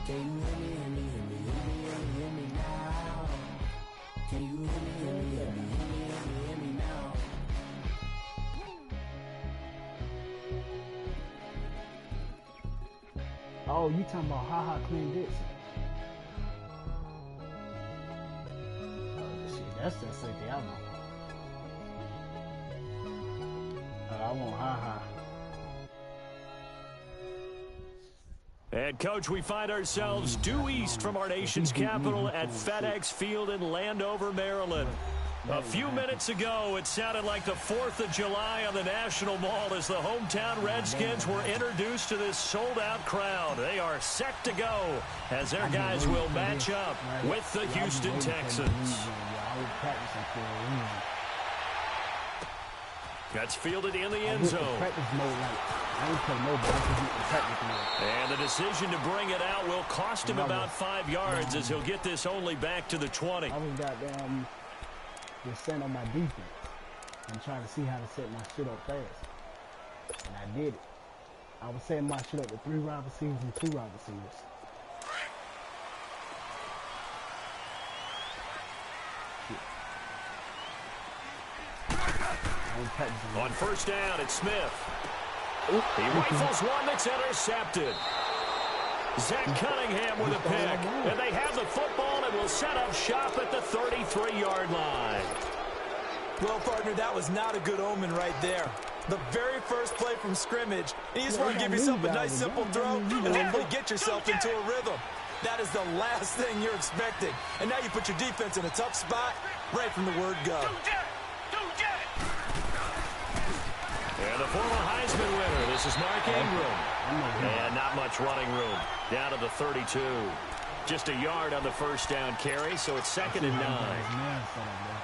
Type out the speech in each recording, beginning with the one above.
Can you hear me, hear me, hear me, hear me, hear me, hear me now? Can you hear me, hear me, hear me, hear me, hear me, hear me now? Oh, you talking about Ha Clean Dixon? Oh, shit, that's the second album. I want Ha. And, Coach, we find ourselves due east from our nation's capital at FedEx Field in Landover, Maryland. A few minutes ago, it sounded like the 4th of July on the National Mall as the hometown Redskins were introduced to this sold-out crowd. They are set to go as their guys will match up with the Houston Texans. That's fielded in the end zone. And the decision to bring it out will cost him about 5 yards as he'll get this only back to the 20. I was goddamn just sitting on my defense and trying to see how to set my shit up fast. And I did it. I was setting my shit up with 3 wide receivers and 2 wide receivers. On first down, it's Smith. He rifles one that's intercepted. Zach Cunningham with a pick. And they have the football and will set up shop at the 33-yard line. Well, partner, that was not a good omen right there. The very first play from scrimmage, and you just want to give yourself a nice, simple throw and hopefully get yourself into a rhythm. That is the last thing you're expecting. And now you put your defense in a tough spot right from the word go. And the former Heisman winner, this is Mark Ingram. And not much running room. Down to the 32. Just a yard on the first down carry, so it's 2nd and 9.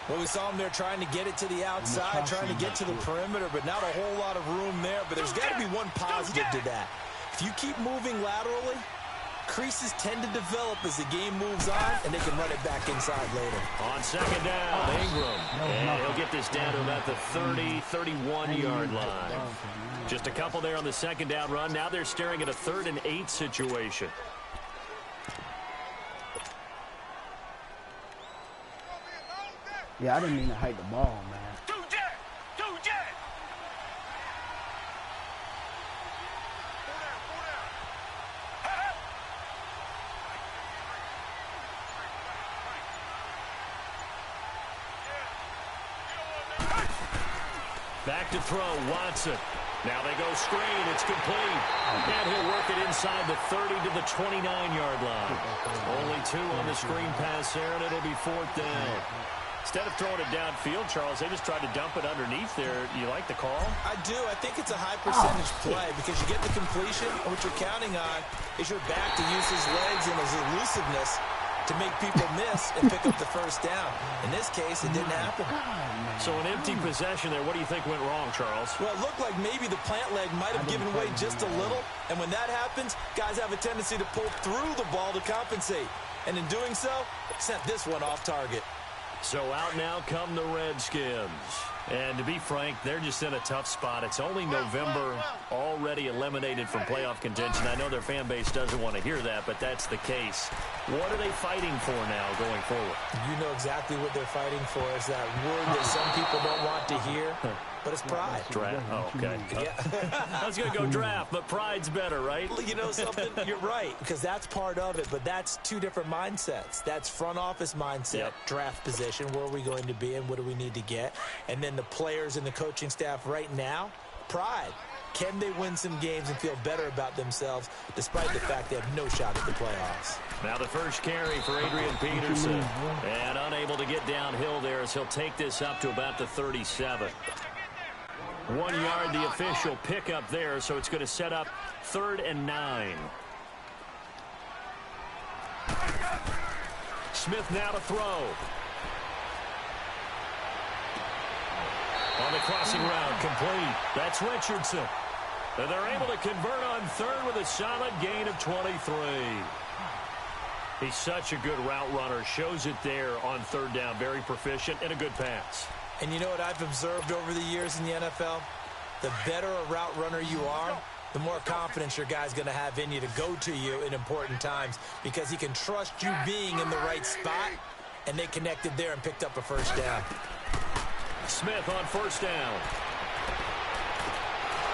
Well, we saw him there trying to get it to the outside, trying to get to the perimeter, but not a whole lot of room there. But there's got to be one positive to that. If you keep moving laterally, creases tend to develop as the game moves on, and they can run it back inside later. On 2nd down, Ingram. And he'll get this down to about the 30, 31-yard line. Just a couple there on the 2nd down run. Now they're staring at a 3rd and 8 situation. Yeah, I didn't mean to hike the ball, man. Back to throw, Watson. Now they go screen, it's complete. And he'll work it inside the 30 to the 29-yard line. Only 2 on the screen pass there, and it'll be 4th down. Instead of throwing it downfield, Charles, they just tried to dump it underneath there. You like the call? I do. I think it's a high percentage play because you get the completion, and what you're counting on is your back to use his legs and his elusiveness to make people miss and pick up the first down. In this case, it didn't happen. So an empty possession there. What do you think went wrong, Charles? Well, it looked like maybe the plant leg might have given way just a little. And when that happens, guys have a tendency to pull through the ball to compensate. And in doing so, sent this one off target. So out now come the Redskins. And to be frank, they're just in a tough spot. It's only November, already eliminated from playoff contention. I know their fan base doesn't want to hear that, but that's the case. What are they fighting for now going forward? You know exactly what they're fighting for. Is that word that some people don't want to hear, but it's pride. Draft. Oh, okay. Yeah. I was going to go draft, but pride's better, right? You know something? You're right, because that's part of it, but that's 2 different mindsets. That's front office mindset, draft position, where are we going to be and what do we need to get? And then the players and the coaching staff right now, pride. Can they win some games and feel better about themselves despite the fact they have no shot at the playoffs? Now the first carry for Adrian Peterson. And unable to get downhill there as he'll take this up to about the 37. 1 yard, the official pickup there, so it's going to set up 3rd and 9. Smith now to throw. On the crossing route, complete. That's Richardson. And they're able to convert on 3rd with a solid gain of 23. He's such a good route runner. Shows it there on 3rd down. Very proficient and a good pass. And you know what I've observed over the years in the NFL? The better a route runner you are, the more confidence your guy's going to have in you to go to you in important times because he can trust you being in the right spot, and they connected there and picked up a first down. Smith on first down.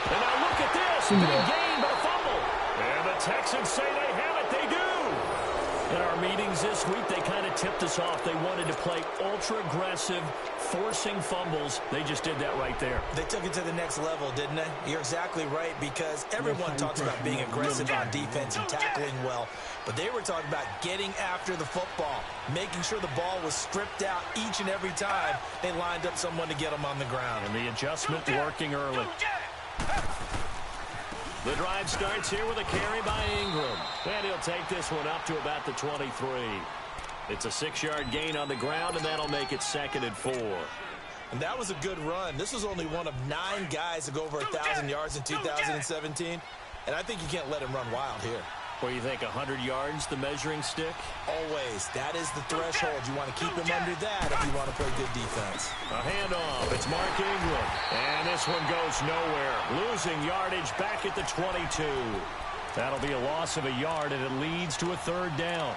And now look at this. Big gain, but a fumble. And the Texans say they have it. They do. In our meetings this week, they kind of tipped us off. They wanted to play ultra-aggressive, forcing fumbles. They just did that right there. They took it to the next level, didn't they? You're exactly right, because everyone talks about being aggressive on defense and tackling well. But they were talking about getting after the football, making sure the ball was stripped out each and every time they lined up someone to get them on the ground. And the adjustment working early. The drive starts here with a carry by Ingram. And he'll take this one up to about the 23. It's a 6-yard gain on the ground, and that'll make it 2nd and 4. And that was a good run. This was only one of 9 guys to go over 1,000 yards in 2017. And I think you can't let him run wild here. What do you think, 100 yards, the measuring stick? Always. That is the threshold. You want to keep him under that if you want to play good defense. A handoff. It's Mark Ingram. And this one goes nowhere. Losing yardage back at the 22. That'll be a loss of a yard, and it leads to a 3rd down.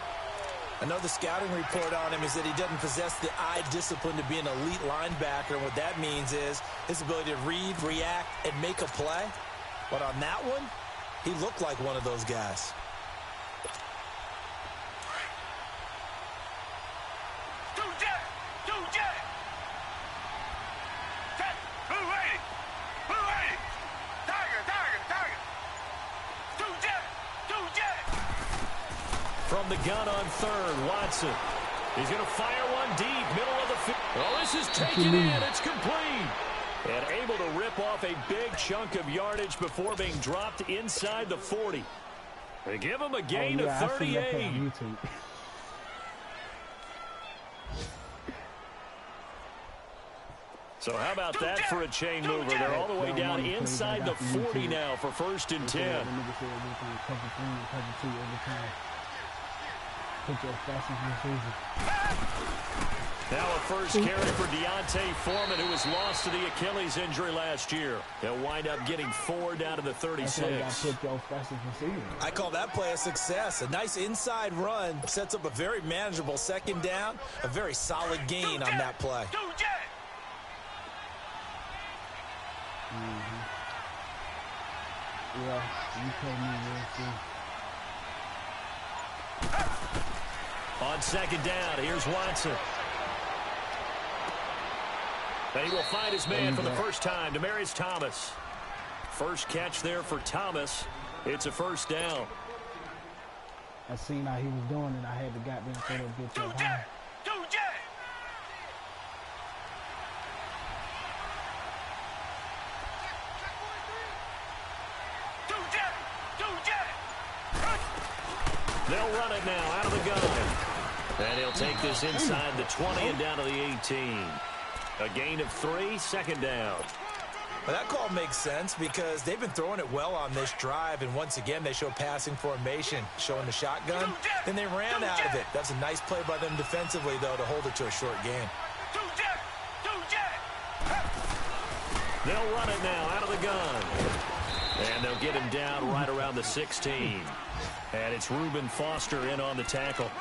I know the scouting report on him is that he doesn't possess the eye discipline to be an elite linebacker. And what that means is his ability to read, react, and make a play. But on that one, he looked like one of those guys. From the gun on 3rd, Watson. He's going to fire one deep, middle of the field. Oh, this is taken in. It's complete. And able to rip off a big chunk of yardage before being dropped inside the 40. They give him a gain of 38. So how about that for a chain mover? They're all the way down inside the 40 now for 1st and 10. Now a first carry for Deontay Foreman, who was lost to the Achilles injury last year. They'll wind up getting 4 down to the 36. I call that play a success. A nice inside run sets up a very manageable 2nd down. A very solid gain on that play. Yeah, you told me On 2nd down, here's Watson. And he will find his man for the first time, Demaryius Thomas. First catch there for Thomas. It's a 1st down. I seen how he was doing it. I had to goddamn throw that bitch up high. They'll run it now out of the gun. And he'll take this inside the 20 and down to the 18. A gain of 3, 2nd down. Well, that call makes sense because they've been throwing it well on this drive, and once again they show passing formation, showing the shotgun. Then they ran out of it. That's a nice play by them defensively, though, to hold it to a short gain. They'll run it now out of the gun. And they'll get him down right around the 16. And it's Reuben Foster in on the tackle.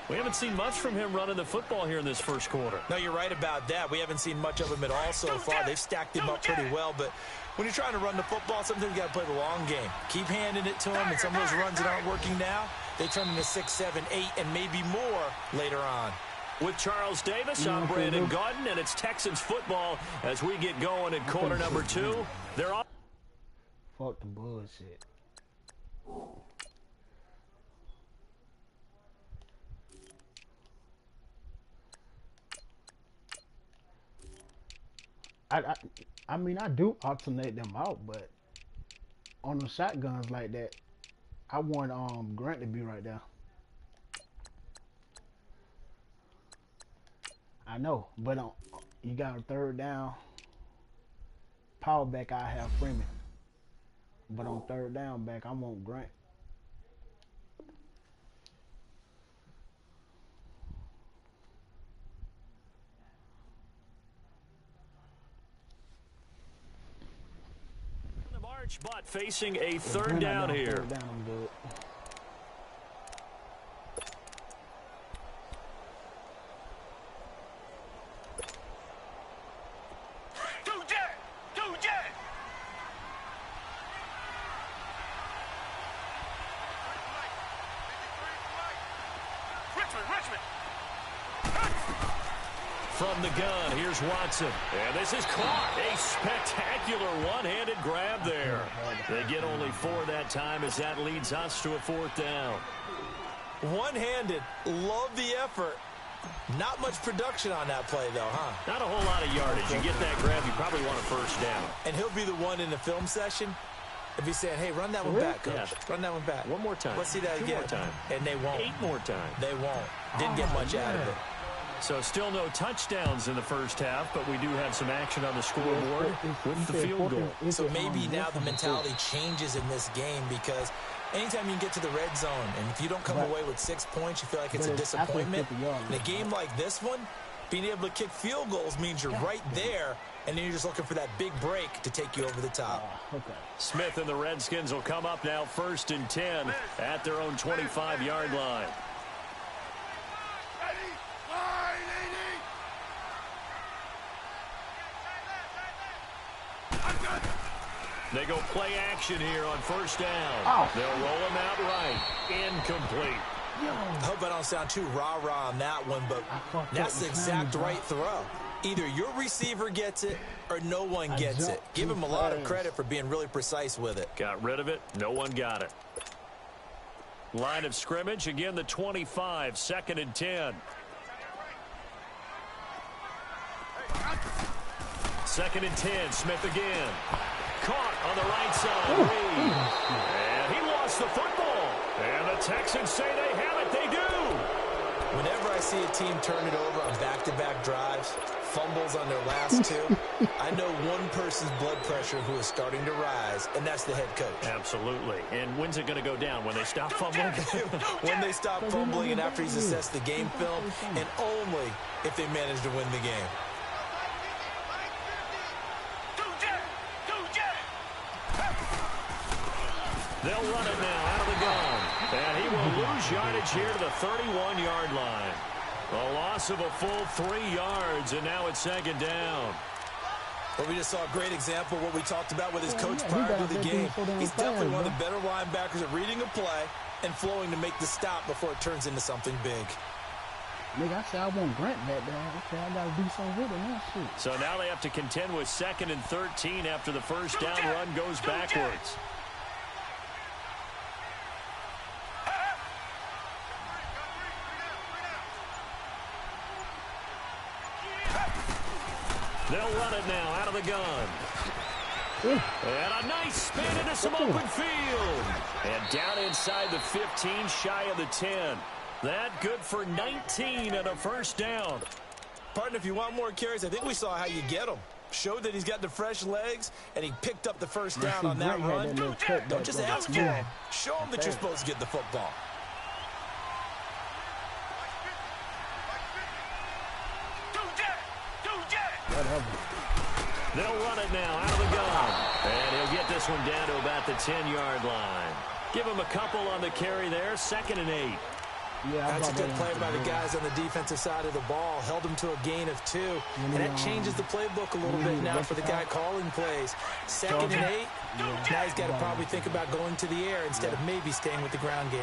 We haven't seen much from him running the football here in this 1st quarter. No, you're right about that. We haven't seen much of him at all so far. They've stacked him up pretty well, but when you're trying to run the football, sometimes you got to play the long game. Keep handing it to him, and some of those runs that aren't working now, they turn into 6, 7, 8, and maybe more later on. With Charles Davis, I'm Brandon Gaudin, and it's Texans football as we get going in quarter number 2. They're on. Fuck the bullshit. I mean, I do alternate them out, but on the shotguns like that, I want Grant to be right there. I know, but you got a 3rd down. Power back, I have Freeman. But on 3rd down back, I want Grant. But facing a third down here. Third down, I'm good. From the gun, here's Watson. And this is caught. A spectacular one-handed grab there. They get only 4 that time as that leads us to a 4th down. One-handed. Love the effort. Not much production on that play, though, huh? Not a whole lot of yardage. You get that grab, you probably want a 1st down. And he'll be the one in the film session if he's saying, hey, run that one back, coach. Yeah. Run that one back. One more time. Let's see that 2 again. more time. And they won't. 8 more times. They won't. Didn't get much out of it. So still no touchdowns in the first half, but we do have some action on the scoreboard with the field goal. So maybe now the mentality changes in this game because anytime you can get to the red zone and if you don't come away with 6 points, you feel like it's a disappointment. In a game like this one, being able to kick field goals means you're right there, and then you're just looking for that big break to take you over the top. Smith and the Redskins will come up now 1st and 10 at their own 25-yard line. They go play action here on 1st down. They'll roll him out right. Incomplete. I hope I don't sound too rah-rah on that one, but that's the exact right throw. Either your receiver gets it or no one gets it. Give him a lot of credit for being really precise with it. Got rid of it. No one got it. Line of scrimmage, again the 25, 2nd and 10. 2nd and 10, Smith again. Caught on the right side. And he lost the football. And the Texans say they have it. They do. Whenever I see a team turn it over on back-to-back drives, fumbles on their last 2, I know one person's blood pressure who is starting to rise, and that's the head coach. Absolutely. And when's it going to go down? When they stop fumbling? When they stop fumbling and after he's assessed the game film, and only if they manage to win the game. They'll run it now out of the gun. And he will lose yardage here to the 31-yard line. A loss of a full 3 yards, and now it's 2nd down. Well, we just saw a great example of what we talked about with his coach prior to the game. He's definitely one of the better linebackers at reading a play and flowing to make the stop before it turns into something big. Nigga, I said I want Grant back there. Okay, I got to do something with him. That shit. So now they have to contend with 2nd and 13 after the 1st down run goes backwards. They'll run it now out of the gun. And a nice spin into some open field. And down inside the 15, shy of the 10. That good for 19 and a 1st down. Partner, if you want more carries, I think we saw how you get them. Showed that he's got the fresh legs, and he picked up the 1st down on that run. Don't just ask for him. Show him that you're supposed to get the football. They'll run it now out of the gun. And he'll get this one down to about the 10-yard line. Give him a couple on the carry there. 2nd and 8. Yeah, that's a good play by the guys on the defensive side of the ball. Held him to a gain of 2. And that changes the playbook a little bit now for the guy calling plays. 2nd and 8. Now he's got to probably think about going to the air instead of maybe staying with the ground game.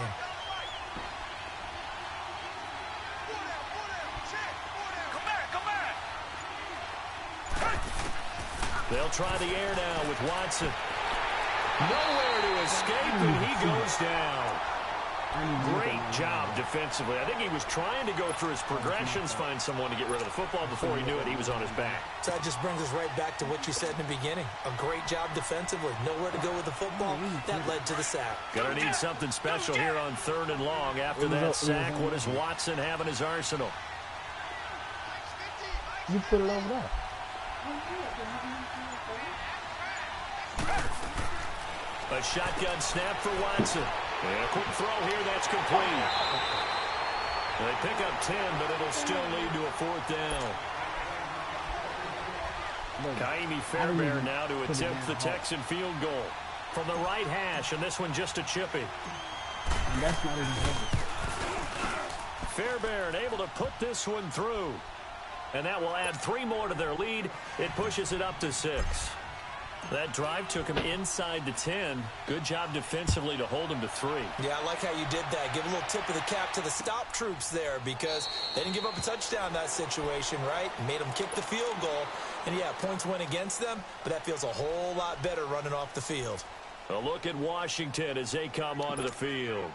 They'll try the air now with Watson. Nowhere to escape, and he goes down. Great job defensively. I think he was trying to go through his progressions, find someone to get rid of the football. Before he knew it, he was on his back. So that just brings us right back to what you said in the beginning. A great job defensively. Nowhere to go with the football. That led to the sack. Gonna need something special here on 3rd and long. After that sack, what does Watson have in his arsenal? You put it over there. A shotgun snap for Watson. And a quick throw here, that's complete. They pick up 10, but it'll still lead to a 4th down. Kaimi Fairbairn now to attempt the Texan field goal. from the right hash, and this one just a chippy. And that's not even heavy. Fairbairn able to put this one through. And that will add 3 more to their lead. It pushes it up to 6. That drive took him inside the 10. Good job defensively to hold him to 3. Yeah, I like how you did that. Give a little tip of the cap to the stop troops there because they didn't give up a touchdown in that situation, right? Made them kick the field goal. And, yeah, points went against them, but that feels a whole lot better running off the field. A look at Washington as they come onto the field.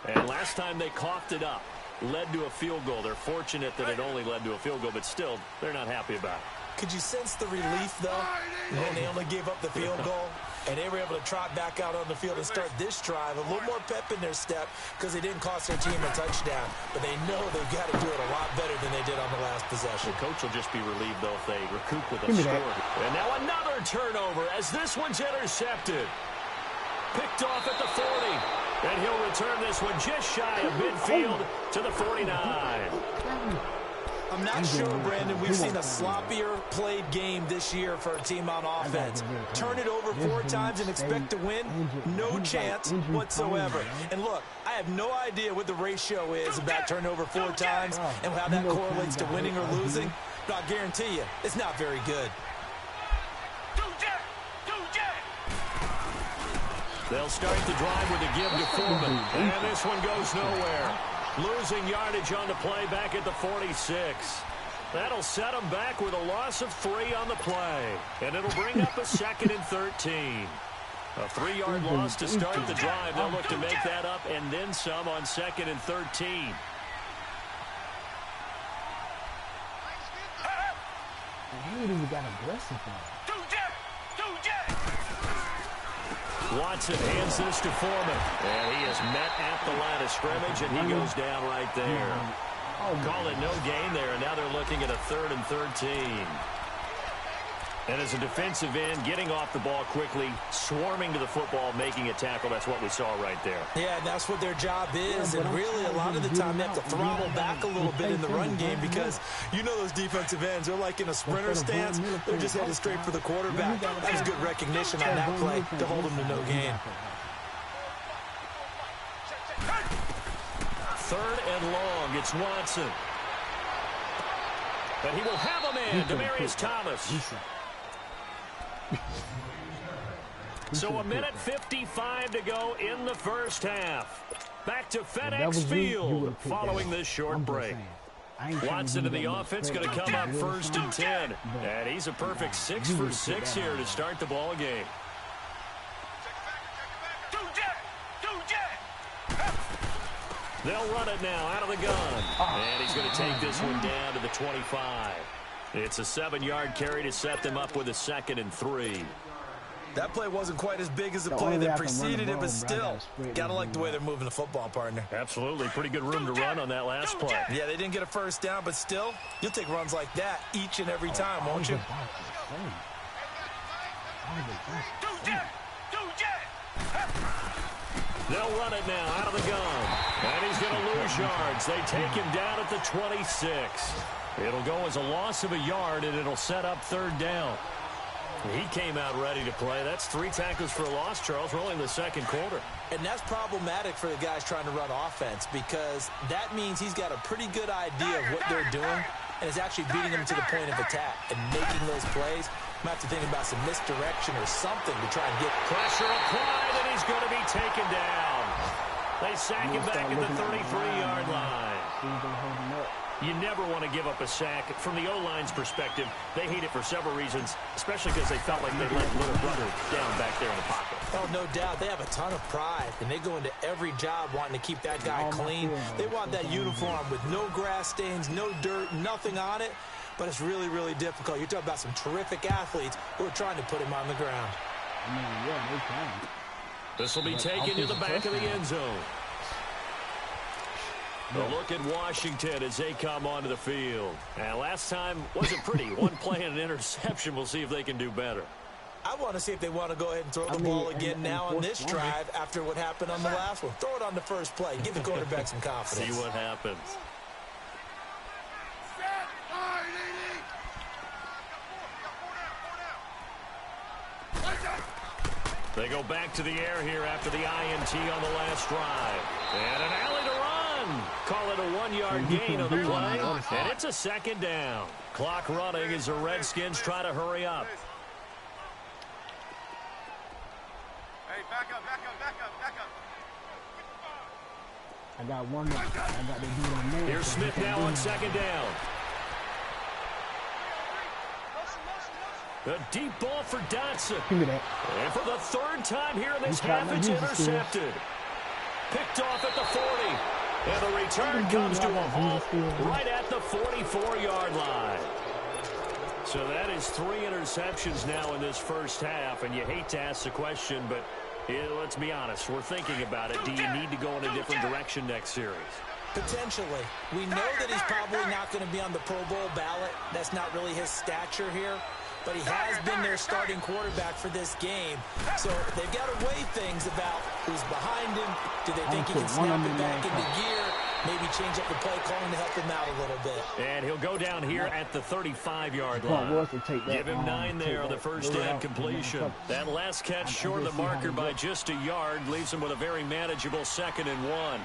And last time they coughed it up, led to a field goal. They're fortunate that it only led to a field goal, but still, they're not happy about it. Could you sense the relief, though, when they only gave up the field goal? And they were able to trot back out on the field and start this drive. A little more pep in their step because they didn't cost their team a touchdown. But they know they've got to do it a lot better than they did on the last possession. The coach will just be relieved, though, if they recoup with a score. And now another turnover as this one's intercepted. Picked off at the 40. And he'll return this one just shy of midfield to the 49. I'm not sure, Brandon, we've seen a sloppier played game this year for a team on offense. Turn it over 4 times and expect to win? No chance whatsoever. And look, I have no idea what the ratio is about turnover 4 times and how that correlates to winning or losing. But I guarantee you, it's not very good. They'll start the drive with a give to Foreman. And this one goes nowhere. Losing yardage on the play back at the 46. That'll set them back with a loss of 3 on the play. And it'll bring up a 2nd and 13. A 3-yard loss to start the drive. They'll look to make that up and then some on 2nd and 13. He even got aggressive now. Watson hands this to Foreman. And he is met at the line of scrimmage, and he goes down right there. Call it no gain there, and now they're looking at a 3rd and 13. And as a defensive end, getting off the ball quickly, swarming to the football, making a tackle, that's what we saw right there. Yeah, and that's what their job is. And really, a lot of the time, they have to throttle back a little bit in the run game because you know those defensive ends, they're like in a sprinter stance. They're just headed straight for the quarterback. That was good recognition on that play to hold them to no gain. 3rd and long. It's Watson. And he will have a man, Demaryius Thomas. So 1:55 to go in the first half. Back to FedEx Field following this short break. Watson in the offense going to come up 1st and 10. And he's a perfect 6 for 6 here to start the ball game. They'll run it now out of the gun. And he's going to take this one down to the 25. It's a 7-yard carry to set them up with a 2nd and 3. That play wasn't quite as big as the play that preceded it, but still, got to like the way they're moving the football, partner. Absolutely. Pretty good room to run on that last play. Yeah, they didn't get a first down, but still, you'll take runs like that each and every time, won't you? They'll run it now out of the gun. And he's going to lose yards. They take him down at the 26. It'll go as a loss of a yard, and it'll set up 3rd down. He came out ready to play. That's 3 tackles for a loss, Charles. We're only in the 2nd quarter. And that's problematic for the guys trying to run offense because that means he's got a pretty good idea of what they're doing and is actually beating them to the point of attack and making those plays. Might have to think about some misdirection or something to try and get pressure applied, and he's going to be taken down. They sack him back at the 33-yard line. You never want to give up a sack. From the O-line's perspective, they hate it for several reasons, especially because they felt like they let little brother down back there in the pocket. Oh, no doubt. They have a ton of pride, and they go into every job wanting to keep that guy clean. They want that uniform with no grass stains, no dirt, nothing on it. But it's really, really difficult. You're talking about some terrific athletes who are trying to put him on the ground. I mean, yeah, they can. This will be taken to the back of the end zone. A look at Washington as they come onto the field. And last time wasn't pretty. One play and an interception. We'll see if they can do better. I want to see if they want to go ahead and throw the ball again now on this drive after what happened on the last one. Throw it on the first play. Give the quarterback some confidence. See what happens. They go back to the air here after the INT on the last drive. And an alley to run. Call it a 1-yard gain on the play. And it's a second down. Clock running as the Redskins try to hurry up. Hey, back up. I got one more. I got to do it on Here's Smith now on second down. A deep ball for Dotson. And for the third time here in this half, it's intercepted. Picked off at the 40. And the return comes to a halt right at the 44-yard line. So that is 3 interceptions now in this first half. And you hate to ask the question, but let's be honest. We're thinking about it. Do you need to go in a different direction next series? Potentially. We know that he's probably not going to be on the Pro Bowl ballot. That's not really his stature here. But he has been their starting quarterback for this game. So they've got to weigh things about who's behind him. Do they think he can snap it back into gear? Maybe change up the play calling to help him out a little bit. And he'll go down here at the 35-yard line. Give him 9 there on the first down completion. That last catch short of the marker by just a yard leaves him with a very manageable 2nd and 1.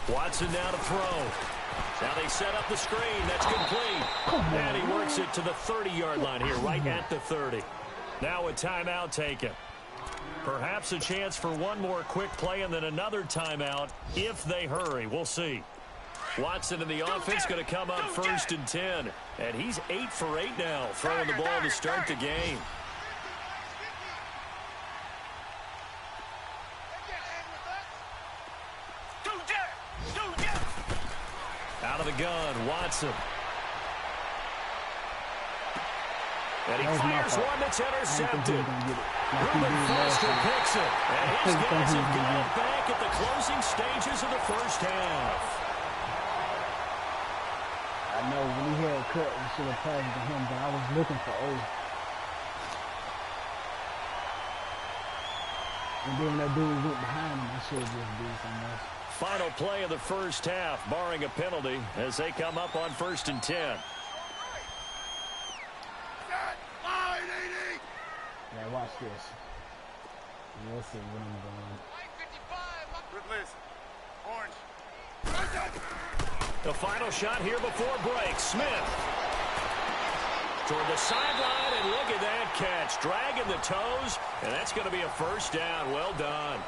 Watson now to throw. Now they set up the screen. That's complete. And he works it to the 30-yard line here, right at the 30. Now a timeout taken. Perhaps a chance for one more quick play and then another timeout if they hurry. We'll see. Watson in the offense going to come up 1st and 10. And he's 8 for 8 now, throwing the ball to start the game. Out of the gun, Watson. And he fires one that's intercepted. Reuben Foster picks it. And his guys have got it back at the closing stages of the first half. I know when he had cut, we should have passed to him, but I was looking for O. And then that dude went behind him. I should have just did something else. Final play of the first half, barring a penalty, as they come up on 1st and 10. Now watch this. We'll see what I'm doing. Orange. The final shot here before break. Smith toward the sideline, and look at that catch. Dragging the toes, and that's going to be a first down. Well done.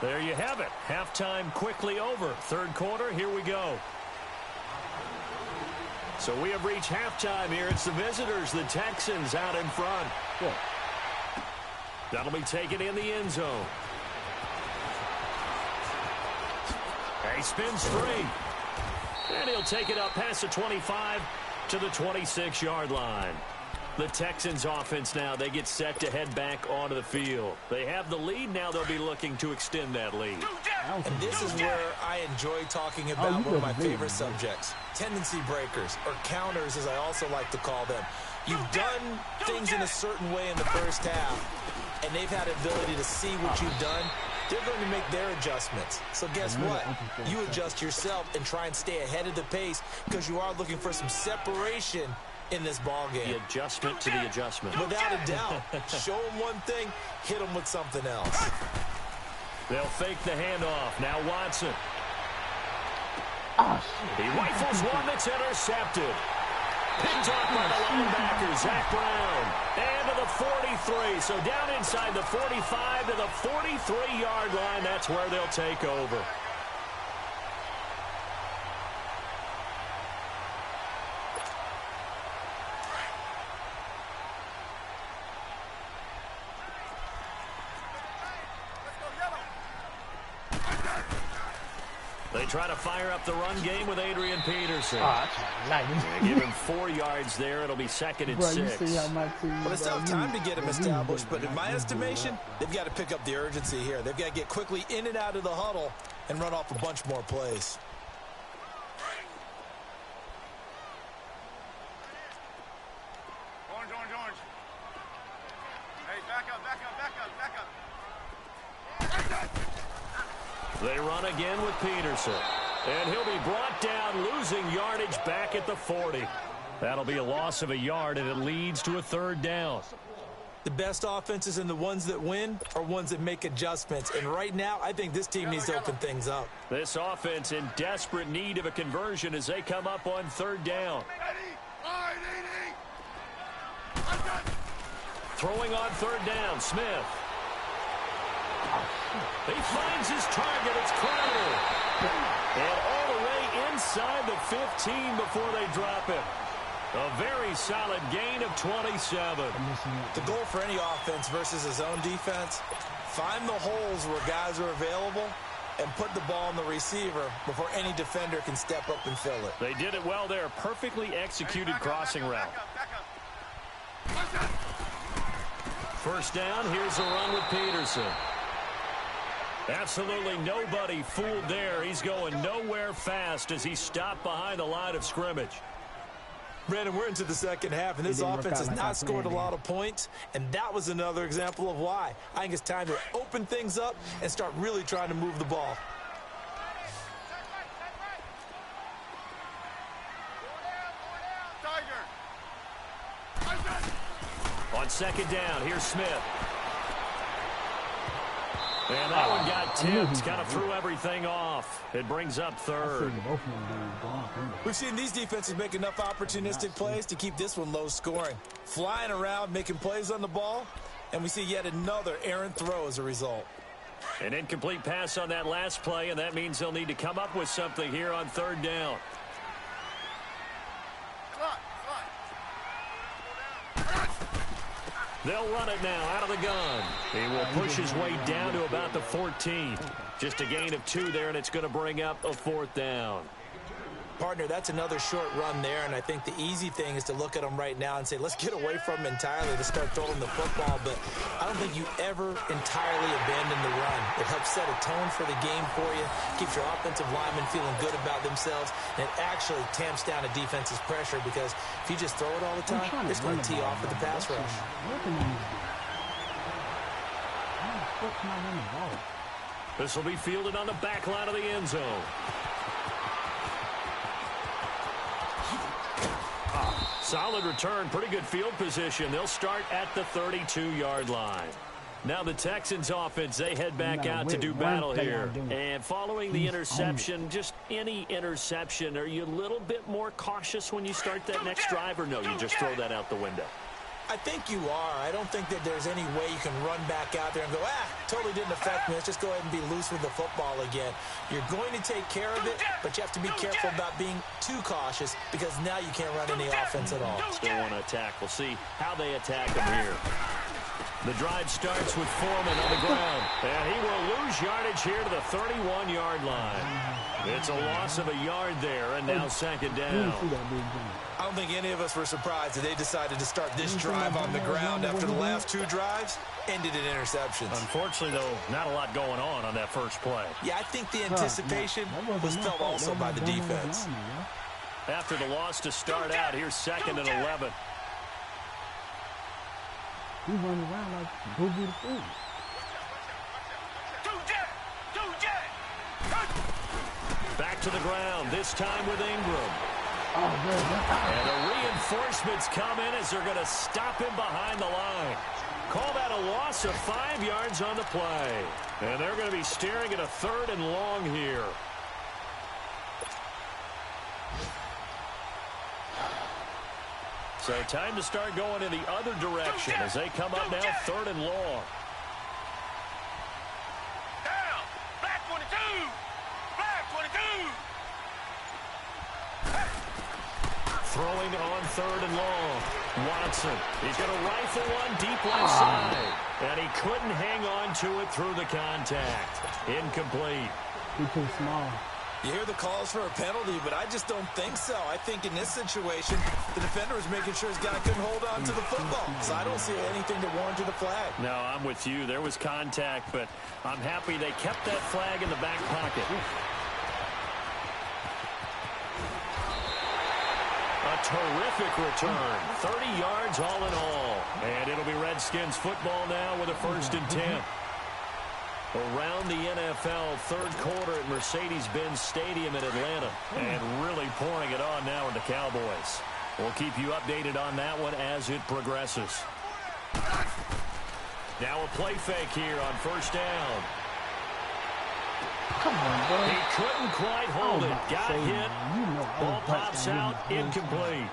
There you have it. Halftime quickly over. Third quarter, here we go. So we have reached halftime here. It's the visitors, the Texans, out in front. Good. That'll be taken in the end zone. He spins 3. And he'll take it up past the 25 to the 26-yard line. The Texans offense now, they get set to head back onto the field. They have the lead. Now they'll be looking to extend that lead. And this is where I enjoy talking about one of my favorite subjects, tendency breakers, or counters as I also like to call them. You've done things in a certain way in the first half, and they've had the ability to see what you've done. They're going to make their adjustments. So guess what? You adjust yourself and try and stay ahead of the pace because you are looking for some separation in this ball game. The adjustment to the adjustment. Without a doubt. Show them one thing, hit them with something else. They'll fake the handoff. Now Watson. Oh, shit. He rifles one that's intercepted. Picked off by the linebacker, Zach Brown. And to the 43. So down inside the 45 to the 43-yard line. That's where they'll take over. They try to fire up the run game with Adrian Peterson. Give him 4 yards there. It'll be 2nd and 6. Well, it's tough time to get him established, but in my estimation, they've got to pick up the urgency here. They've got to get quickly in and out of the huddle and run off a bunch more plays. Orange. Hey, back up. They run again with Peterson. And he'll be brought down, losing yardage back at the 40. That'll be a loss of a yard, and it leads to a 3rd down. The best offenses and the ones that win are ones that make adjustments. And right now, I think this team needs to open things up. This offense in desperate need of a conversion as they come up on third down. Throwing on third down, Smith. He finds his target. It's Crowder. And all the way inside the 15 before they drop it. A very solid gain of 27. The goal for any offense versus a zone defense, find the holes where guys are available and put the ball on the receiver before any defender can step up and fill it. They did it well there. Perfectly executed crossing route. First down, here's a run with Peterson. Absolutely nobody fooled there. He's going nowhere fast as he stopped behind the line of scrimmage. Brandon, we're into the second half, and this offense has not scored a lot of points, and that was another example of why. I think it's time to open things up and start really trying to move the ball. On second down, here's Smith. And that one got tipped, kind of threw everything off. It brings up third. We've seen these defenses make enough opportunistic plays to keep this one low scoring. Flying around, making plays on the ball, and we see yet another errant throw as a result. An incomplete pass on that last play, and that means they'll need to come up with something here on third down. They'll run it now out of the gun. He will push his way down to about the 14. Just a gain of 2 there, and it's going to bring up a fourth down. Partner, that's another short run there, and I think the easy thing is to look at them right now and say, let's get away from them entirely to start throwing the football, but I don't think you ever entirely abandon the run. It helps set a tone for the game for you, keeps your offensive linemen feeling good about themselves, and it actually tamps down a defense's pressure because if you just throw it all the time, it's going to tee off with the pass rush. This will be fielded on the back line of the end zone. Solid return, pretty good field position. They'll start at the 32-yard line. Now the Texans offense, they head back out to do battle here. And following the interception, just any interception, are you a little bit more cautious when you start that next drive, or no, you just throw that out the window? I think you are. I don't think that there's any way you can run back out there and go, totally didn't affect me. Let's just go ahead and be loose with the football again. You're going to take care of it, but you have to be careful about being too cautious because now you can't run any offense at all. Still want to attack. We'll see how they attack him here. The drive starts with Foreman on the ground, and he will lose yardage here to the 31-yard line. It's a loss of a yard there, and now second down. I don't think any of us were surprised that they decided to start this drive on the ground after the last 2 drives ended in interceptions. Unfortunately, though, not a lot going on that first play. Yeah, I think the anticipation was felt also by the defense. After the loss to start out, here's second and 11. He running around like go get the food. Back to the ground, this time with Ingram. And the reinforcements come in as they're going to stop him behind the line. Call that a loss of 5 yards on the play. And they're going to be staring at a third and long here. So time to start going in the other direction as they come up now third and long. Down! Black 22! Black 22! Throwing on third and long. Watson, he's going to rifle one deep left side. And he couldn't hang on to it through the contact. Incomplete. He's too small. You hear the calls for a penalty, but I just don't think so. I think in this situation, the defender was making sure his guy couldn't hold on to the football. So I don't see anything that warranted a flag. No, I'm with you. There was contact, but I'm happy they kept that flag in the back pocket. A terrific return. 30 yards all in all. And it'll be Redskins football now with a 1st and 10. Around the NFL, third quarter at Mercedes-Benz Stadium in Atlanta. And really pouring it on now in the Cowboys. We'll keep you updated on that one as it progresses. Now a play fake here on first down. Come on, bro. He couldn't quite hold it. Got hit. Ball pops out. Incomplete.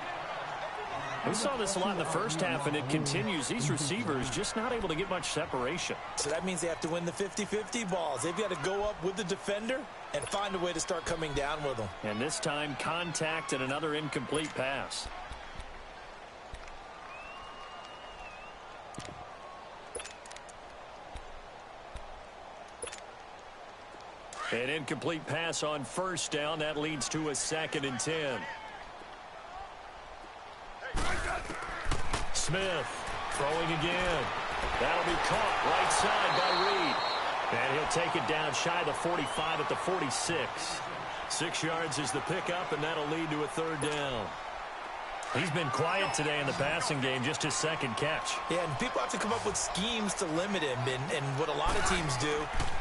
We saw this a lot in the first half, and it continues. These receivers just not able to get much separation. So that means they have to win the 50-50 balls. They've got to go up with the defender and find a way to start coming down with them. And this time, contact and another incomplete pass. An incomplete pass on first down. That leads to a 2nd and 10. Smith throwing again. That'll be caught right side by Reed. And he'll take it down shy of the 45 at the 46. 6 yards is the pickup, and that'll lead to a 3rd down. He's been quiet today in the passing game, just his 2nd catch. Yeah, and people have to come up with schemes to limit him. And what a lot of teams do,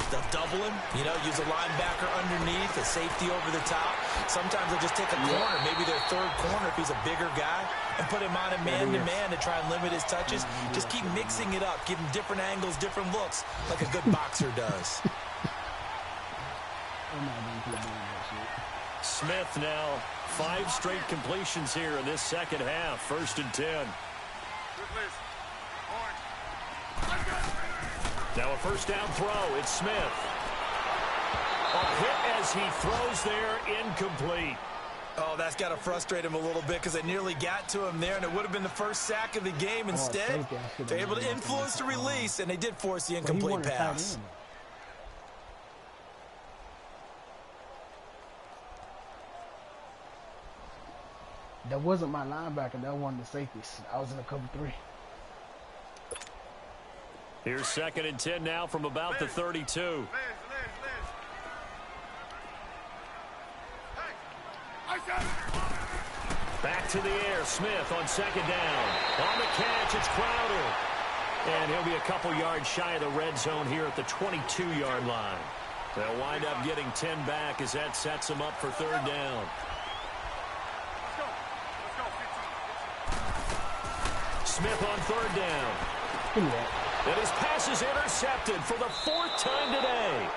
they'll double him, use a linebacker underneath, a safety over the top. Sometimes they'll just take a corner, maybe their 3rd corner if he's a bigger guy, and put him on a man-to-man to try and limit his touches. Just keep mixing it up, give him different angles, different looks, like a good boxer does. Smith now 5 straight completions here in this 2nd half. 1st and 10. Now a 1st down throw. It's Smith. A hit as he throws there, incomplete. Oh, that's got to frustrate him a little bit because they nearly got to him there, and it would have been the first sack of the game. Instead, they're able to influence the release, and they did force the incomplete pass. That wasn't my linebacker. That was one of the safeties. I was in a cover 3. Here's 2nd and 10 now from about the 32. Back to the air. Smith on 2nd down. On the catch, it's Crowder. And he'll be a couple yards shy of the red zone here at the 22-yard line. They'll wind up getting 10 back as that sets them up for 3rd down. Smith on 3rd down. And his pass is intercepted for the 4th time today.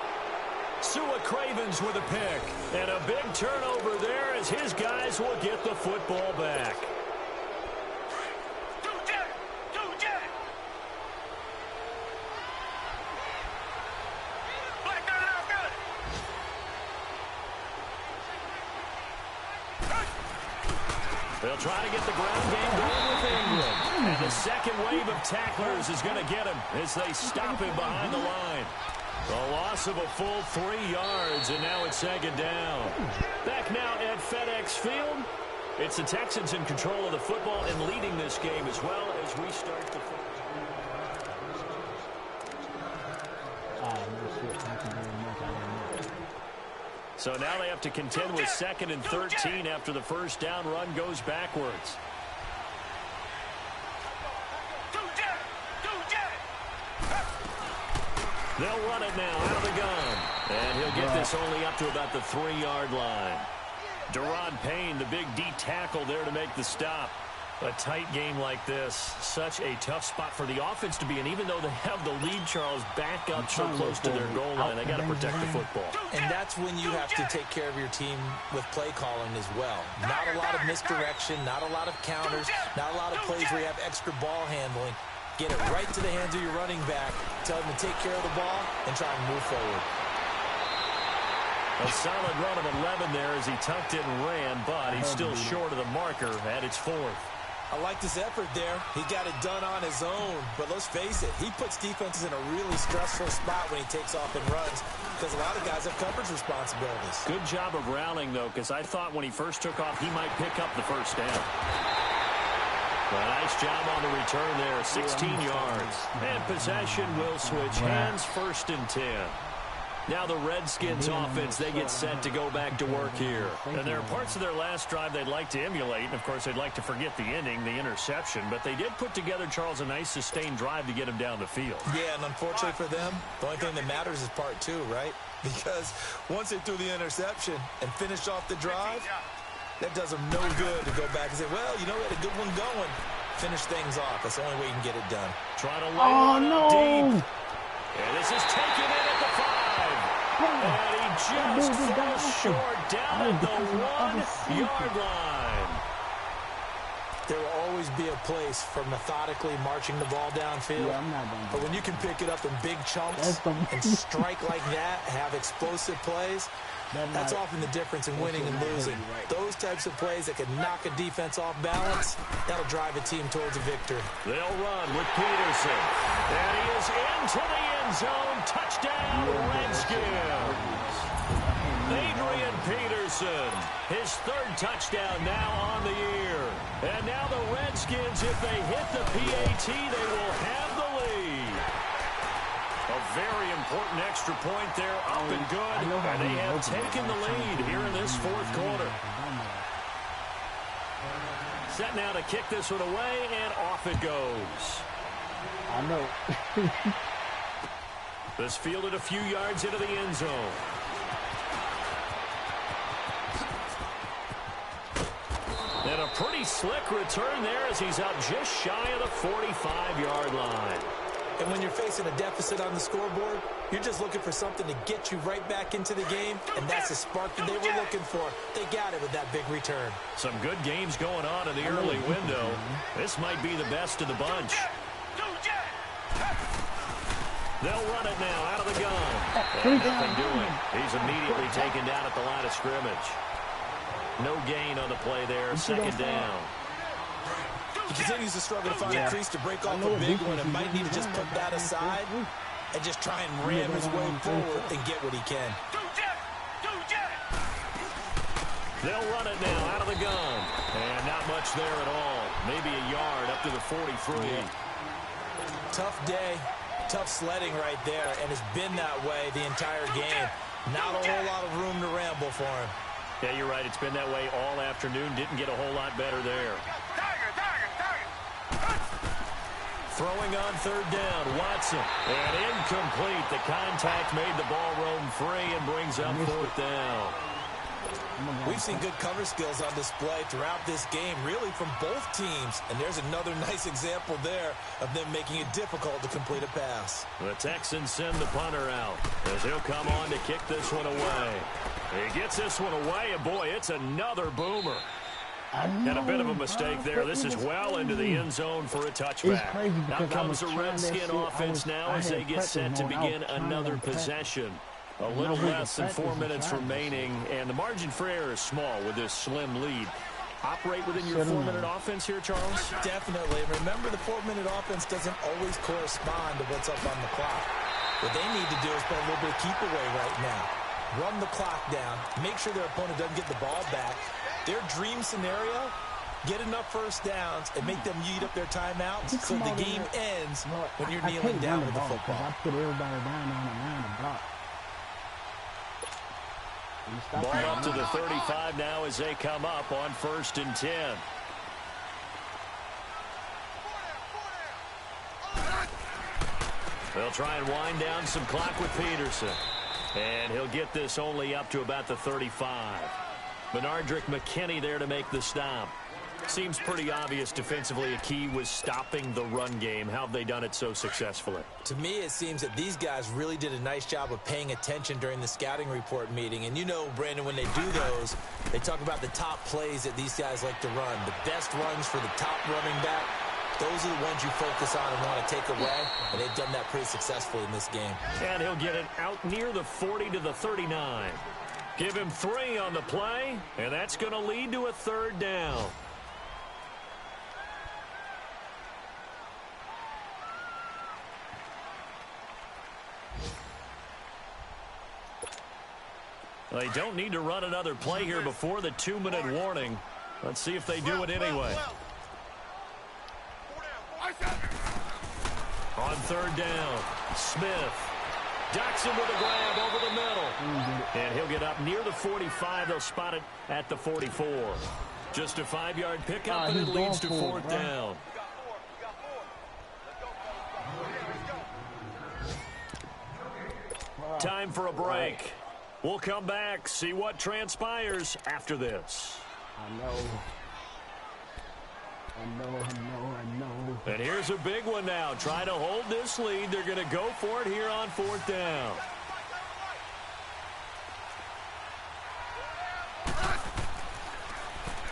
Sua Cravens with a pick. And a big turnover there as his guys will get the football back. They'll try to get the ground game going with Ingram. And the 2nd wave of tacklers is going to get him as they stop him behind the line. A loss of a full 3 yards, and now it's 2nd down. Back now at FedEx Field. It's the Texans in control of the football and leading this game as well as we start the football. So now they have to contend with 2nd and 13 after the 1st down run goes backwards. They'll run it now out of the gun. And he'll get this only up to about the 3-yard line. Deron Payne, the big D tackle there to make the stop. A tight game like this, such a tough spot for the offense to be in. Even though they have the lead, Charles, back up so close to their goal line, they got to protect the football. And that's when you have to take care of your team with play calling as well. Not a lot of misdirection, not a lot of counters, not a lot of plays where you have extra ball handling. Get it right to the hands of your running back, tell him to take care of the ball, and try and move forward. A solid run of 11 there as he tucked it and ran, but he's still short of the marker at its 4th. I like this effort there. He got it done on his own. But let's face it, he puts defenses in a really stressful spot when he takes off and runs because a lot of guys have coverage responsibilities. Good job of rallying, though, because I thought when he first took off, he might pick up the 1st down. Well, nice job on the return there, 16 yards. And possession will switch hands, 1st and 10. Now the Redskins offense, they get set to go back to work here. And there are parts of their last drive they'd like to emulate. And, of course, they'd like to forget the ending, the interception. But they did put together, Charles, a nice sustained drive to get him down the field. Yeah, and unfortunately for them, the only thing that matters is part 2, right? Because once they threw the interception and finished off the drive, that does them no good to go back and say, well, you know, we had a good one going. finish things off. That's the only way you can get it done. Trying to lay one up deep. And this is taken in at the 5. And he just falls short down at the 1-yard line. There will always be a place for methodically marching the ball downfield. Yeah, I'm not done. But when you can pick it up in big chunks and strike like that, have explosive plays, that's often the difference in winning and losing. Those types of plays that can knock a defense off balance, that'll drive a team towards a victory. They'll run with Peterson. And he is into the end zone. Touchdown, Redskins. Adrian Peterson, his 3rd touchdown now on the year. And now the Redskins, if they hit the PAT, they will have the lead. A very important extra point there, up and good. And they have taken the lead here in this 4th quarter. Set now to kick this one away, and off it goes. I know. This fielded a few yards into the end zone. And a pretty slick return there as he's out just shy of the 45-yard line. And when you're facing a deficit on the scoreboard, you're just looking for something to get you right back into the game, and that's the spark that they were looking for. They got it with that big return. Some good games going on in the early window. This might be the best of the bunch. They'll run it now out of the gun. And nothing doing. He's immediately taken down at the line of scrimmage. No gain on the play there. 2nd down. He continues to struggle to find a crease to break off a big one and might need to just put that aside and just try and ram his way forward and get what he can. They'll run it now out of the gun. And not much there at all. Maybe a yard up to the 43. Tough day, tough sledding right there, and it's been that way the entire game. Not a whole lot of room to ramble for him. Yeah, you're right. It's been that way all afternoon. Didn't get a whole lot better there. Throwing on 3rd down, Watson. And incomplete. The contact made the ball roam free and brings up 4th down. We've seen good cover skills on display throughout this game, really from both teams. And there's another nice example there of them making it difficult to complete a pass. The Texans send the punter out as he'll come on to kick this one away. He gets this one away, and boy, it's another boomer. And a bit of a mistake there. This is well into the end zone for a touchback. Now comes the Redskin offense now as they get set to begin another possession. A little less than 4 minutes remaining, and the margin for error is small with this slim lead. Operate within your 4-minute offense here, Charles? Definitely. Remember, the 4-minute offense doesn't always correspond to what's up on the clock. What they need to do is play a little bit of keep away right now. Run the clock down, make sure their opponent doesn't get the ball back. Their dream scenario, get enough first downs and make them eat up their timeouts so the game ends when you're kneeling down with the football. I put everybody down on the line to block. Ball up to the 35 now as they come up on 1st and 10. They'll try and wind down some clock with Peterson. And he'll get this only up to about the 35. Benardrick McKinney there to make the stop. Seems pretty obvious defensively a key was stopping the run game. How have they done it so successfully? To me, it seems that these guys really did a nice job of paying attention during the scouting report meeting. And you know, Brandon, when they do those, they talk about the top plays that these guys like to run. The best runs for the top running back. Those are the ones you focus on and want to take away, and they've done that pretty successfully in this game. And he'll get it out near the 40 to the 39. Give him 3 on the play, and that's going to lead to a 3rd down. They don't need to run another play here before the 2-minute warning. Let's see if they do it anyway. On 3rd down, Smith. Jackson with a grab over the middle. And he'll get up near the 45. They'll spot it at the 44. Just a 5-yard pickup, and it leads to 4th down. Time for a break. We'll come back, see what transpires after this. I know. I know. And here's a big one now. Trying to hold this lead. They're going to go for it here on 4th down.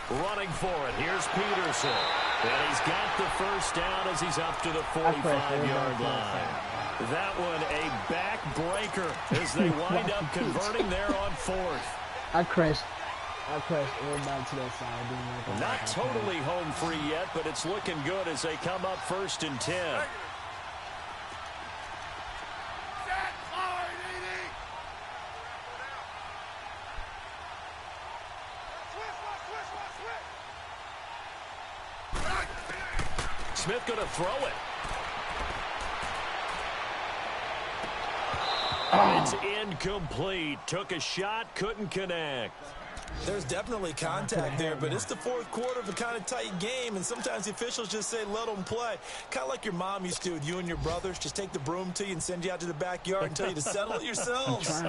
Running for it. Here's Peterson. And he's got the first down as he's up to the 45-yard line. That one a backbreaker as they wind up converting there on 4th. I crashed everybody to that side. Not totally home free yet, but it's looking good as they come up 1st and 10. Smith going to throw it. It's incomplete. Took a shot, couldn't connect. There's definitely contact there, but it's the 4th quarter of a kind of tight game, and sometimes the officials just say, let them play. Kind of like your mom used to with you and your brothers. Just take the broom to you and send you out to the backyard and tell you to settle it yourselves.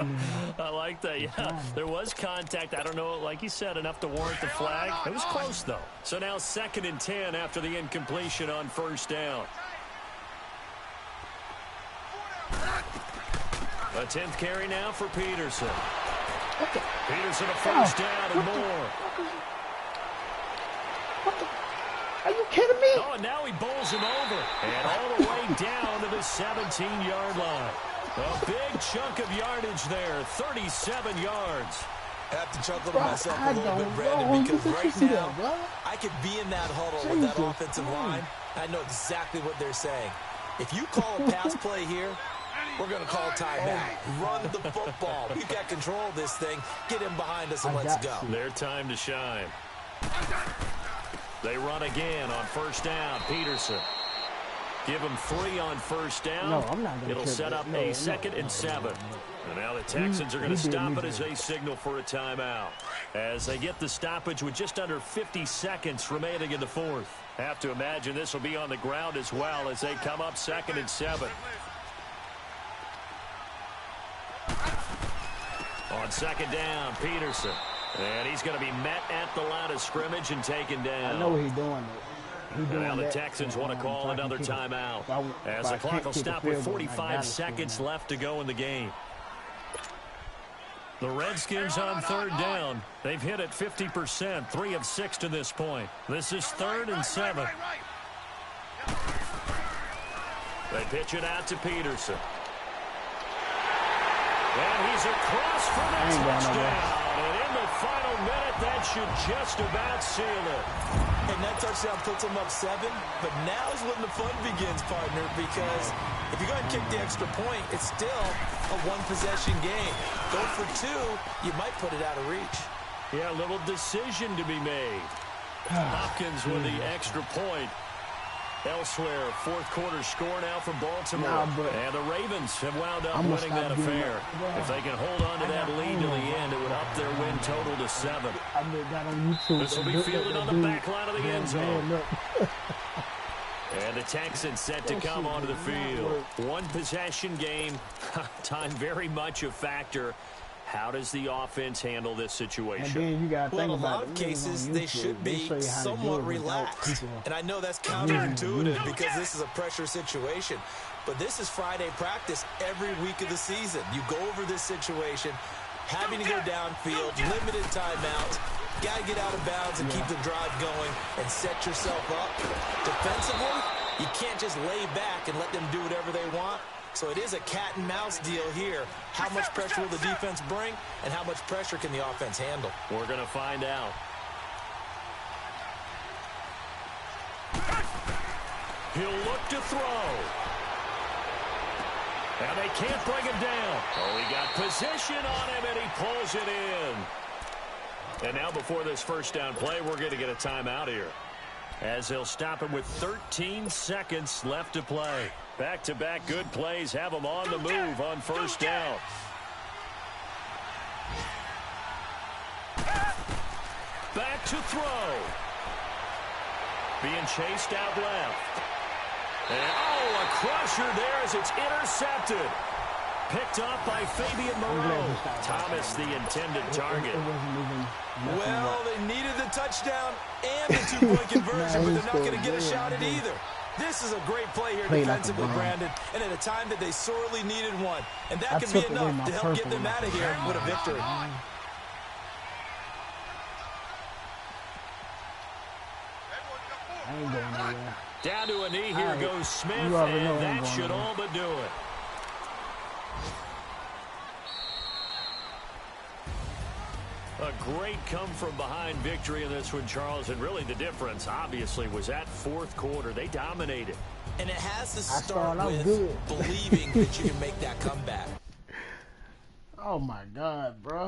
I like that, yeah. There was contact. I don't know, like you said, enough to warrant the flag. It was close, though. So now 2nd and 10 after the incompletion on 1st down. A 10th carry now for Peterson. Peterson a first down and more. Are you kidding me? Oh, now he bowls him over. And all the way down to the 17-yard line. A big chunk of yardage there, 37 yards. I have to chuckle to myself a little bit, Brandon, because right now I could be in that huddle with that offensive line. I know exactly what they're saying. If you call a pass play here, we're going to call timeout. Run the football. We've got control of this thing. Get him behind us and let's go. Their time to shine. They run again on 1st down. Peterson. Give him 3 on 1st down. No, I'm not gonna It'll set up a 2nd and 7. And now the Texans are going to stop it as they signal for a timeout. As they get the stoppage with just under 50 seconds remaining in the 4th. Have to imagine this will be on the ground as well as they come up 2nd and 7. On 2nd down, Peterson. And he's going to be met at the line of scrimmage and taken down. I know he's doing it. Now the Texans want to call another timeout as the clock will stop with 45 seconds left to go in the game. The Redskins on 3rd down. They've hit it 50%, 3 of 6 to this point. This is 3rd and 7. They pitch it out to Peterson. And he's across for the touchdown. And in the final minute, that should just about seal it. And that touchdown puts them up 7. But now is when the fun begins, partner, because if you go ahead and kick the extra point, it's still a one-possession game. Go for 2, you might put it out of reach. Yeah, a little decision to be made. Hopkins with the extra point. Elsewhere, 4th quarter score now from Baltimore. And the Ravens have wound up winning that affair. If they can hold on to that lead to the end, it would up their win total to 7. This will be fielded on the back line of the end zone. And the Texans set to come onto the field. One possession game, time very much a factor. How does the offense handle this situation? And then you got to think in a about lot of cases, they should be somewhat relaxed. And I know that's counterintuitive because this is a pressure situation. But this is Friday practice every week of the season. You go over this situation, having to go downfield, limited timeouts, got to get out of bounds and keep the drive going and set yourself up. Defensively, you can't just lay back and let them do whatever they want. So it is a cat-and-mouse deal here. How much pressure will the defense bring, and how much pressure can the offense handle? We're going to find out. He'll look to throw. And they can't bring him down. Oh, he got position on him, and he pulls it in. And now before this first down play, we're going to get a timeout here, as they'll stop him with 13 seconds left to play. Back-to-back good plays have them on the move on 1st down. Back to throw. Being chased out left. And, oh, a crusher there as it's intercepted. picked off by Fabian Moreau. Thomas, the intended target. Well, they needed the touchdown and the two-point conversion, but they're not going to get a shot at either. This is a great play here defensively, Brandon, and at a time that they sorely needed one. And that can be enough to help get them out of here with a victory. I ain't going nowhere. Down to a knee here goes Smith, and that should all but do it. A great come-from-behind victory in this one, Charles, and really the difference, obviously, was that fourth quarter. They dominated. And it has to start with believing that you can make that comeback. Oh, my God, bro.